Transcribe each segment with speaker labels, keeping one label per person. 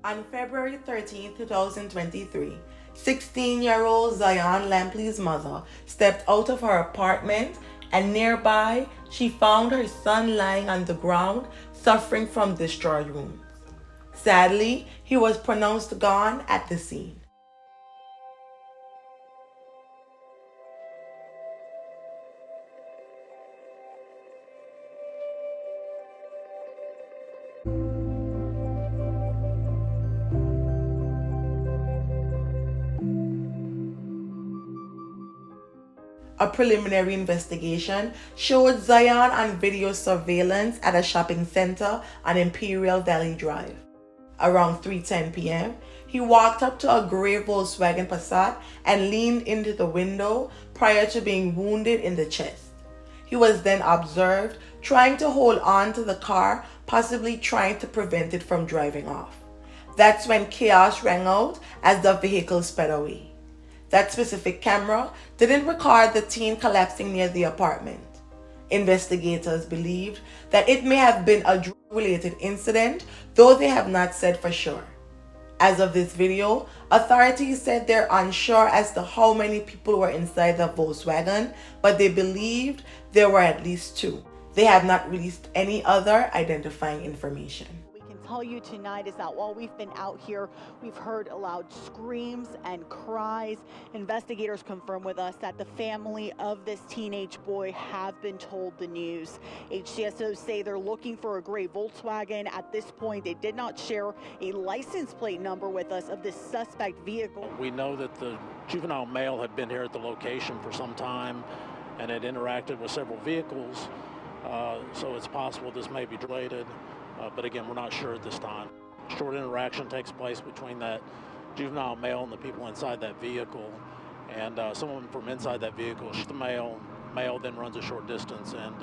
Speaker 1: On February 13, 2023, 16-year-old Zion Lampley's mother stepped out of her apartment, and nearby she found her son lying on the ground suffering from discharge wounds. Sadly, he was pronounced gone at the scene. A preliminary investigation showed Zion on video surveillance at a shopping center on Imperial Valley Drive. Around 3:10 p.m., he walked up to a gray Volkswagen Passat and leaned into the window prior to being wounded in the chest. He was then observed trying to hold on to the car, possibly trying to prevent it from driving off. That's when chaos rang out as the vehicle sped away. That specific camera didn't record the teen collapsing near the apartment. Investigators believed that it may have been a drug-related incident, though they have not said for sure. As of this video, authorities said they're unsure as to how many people were inside the Volkswagen, but they believed there were at least two. They have not released any other identifying information.
Speaker 2: Tell you tonight is that while we've been out here, we've heard loud screams and cries. Investigators confirm with us that the family of this teenage boy have been told the news. HCSOs say they're looking for a gray Volkswagen. At this point, they did not share a license plate number with us of this suspect vehicle.
Speaker 3: We know that the juvenile male had been here at the location for some time and had interacted with several vehicles, so it's possible this may be related. But again, we're not sure at this time. Short interaction takes place between that juvenile male and the people inside that vehicle, and someone from inside that vehicle shoots the male then runs a short distance and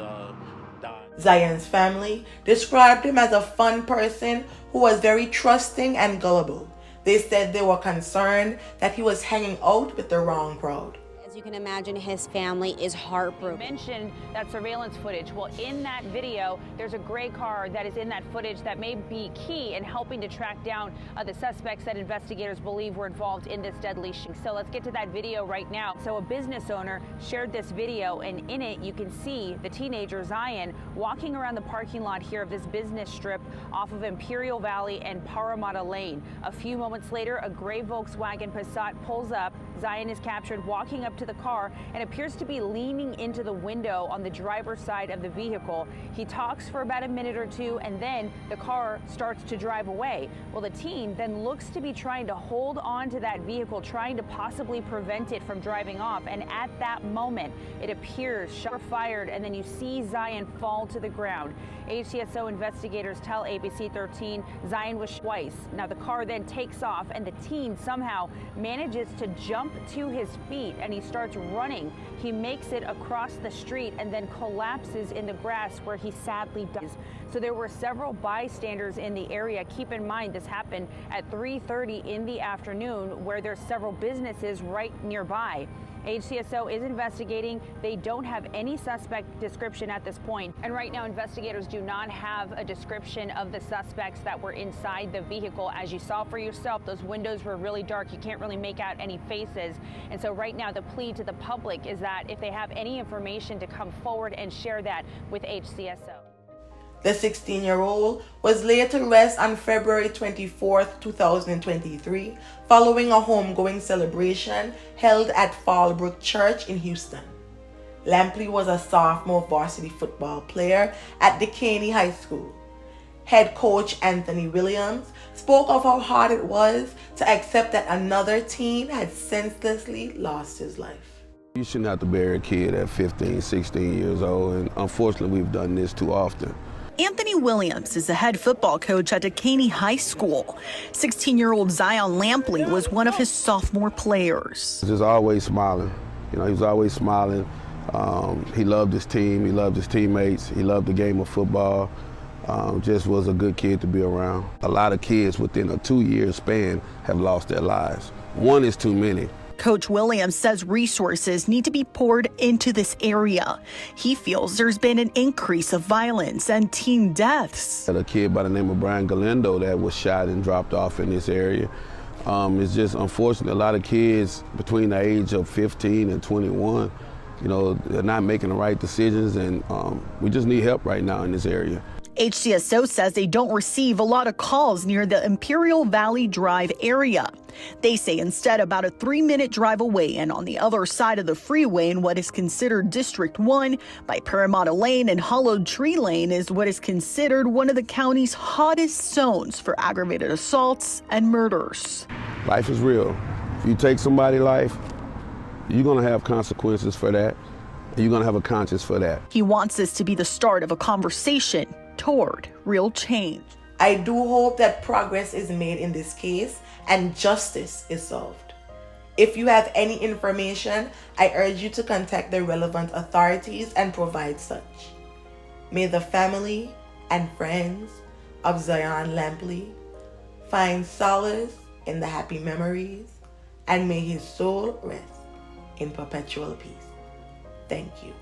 Speaker 3: died.
Speaker 1: Zion's family described him as a fun person who was very trusting and gullible. They said they were concerned that he was hanging out with the wrong crowd.
Speaker 4: As you can imagine, his family is heartbroken.
Speaker 5: You mentioned that surveillance footage. Well, in that video, there's a gray car that is in that footage that may be key in helping to track down the suspects that investigators believe were involved in this deadly shooting. So let's get to that video right now. So a business owner shared this video, and in it you can see the teenager Zion walking around the parking lot here of this business strip off of Imperial Valley and Parramatta Lane. A few moments later, a gray Volkswagen Passat pulls up. Zion is captured walking up to the car and appears to be leaning into the window on the driver's side of the vehicle. He talks for about a minute or two, and then the car starts to drive away. Well, the teen then looks to be trying to hold on to that vehicle, trying to possibly prevent it from driving off. And at that moment, it appears shot fired, and then you see Zion fall to the ground. HCSO investigators tell ABC 13 Zion was shot twice. Now the car then takes off, and the teen somehow manages to jump to his feet, and he starts running. He makes it across the street and then collapses in the grass, where he sadly dies. So there were several bystanders in the area. Keep in mind, this happened at 3:30 in the afternoon, where there's several businesses right nearby. HCSO is investigating. They don't have any suspect description at this point. And right now, investigators do not have a description of the suspects that were inside the vehicle. As you saw for yourself, those windows were really dark. You can't really make out any faces. And so right now, the plea to the public is that if they have any information, to come forward and share that with HCSO.
Speaker 1: The 16-year-old was laid to rest on February 24, 2023, following a homegoing celebration held at Fallbrook Church in Houston. Lampley was a sophomore varsity football player at Dekaney High School. Head coach Anthony Williams spoke of how hard it was to accept that another teen had senselessly lost his life.
Speaker 6: You shouldn't have to bury a kid at 15, 16 years old, and unfortunately we've done this too often.
Speaker 2: Anthony Williams is the head football coach at Dekaney High School. 16-year-old Zion Lampley was one of his sophomore players.
Speaker 6: He was always smiling. He was always smiling. He loved his team. He loved his teammates. He loved the game of football. Just was a good kid to be around. A lot of kids within a 2-year span have lost their lives. One is too many.
Speaker 2: Coach Williams says resources need to be poured into this area. He feels there's been an increase of violence and teen deaths.
Speaker 6: A kid by the name of Brian Galindo that was shot and dropped off in this area. It's just unfortunate. A lot of kids between the age of 15 and 21, they're not making the right decisions, and we just need help right now in this area.
Speaker 2: HCSO says they don't receive a lot of calls near the Imperial Valley Drive area. They say instead about a 3-minute drive away and on the other side of the freeway in what is considered District 1 by Parramatta Lane and Hollowed Tree Lane is what is considered one of the county's hottest zones for aggravated assaults and murders.
Speaker 6: Life is real. If you take somebody's life, you're going to have consequences for that. You're going to have a conscience for that.
Speaker 2: He wants this to be the start of a conversation toward real change.
Speaker 1: I do hope that progress is made in this case and justice is solved. If you have any information, I urge you to contact the relevant authorities and provide such. May the family and friends of Zion Lampley find solace in the happy memories, and may his soul rest in perpetual peace. Thank you.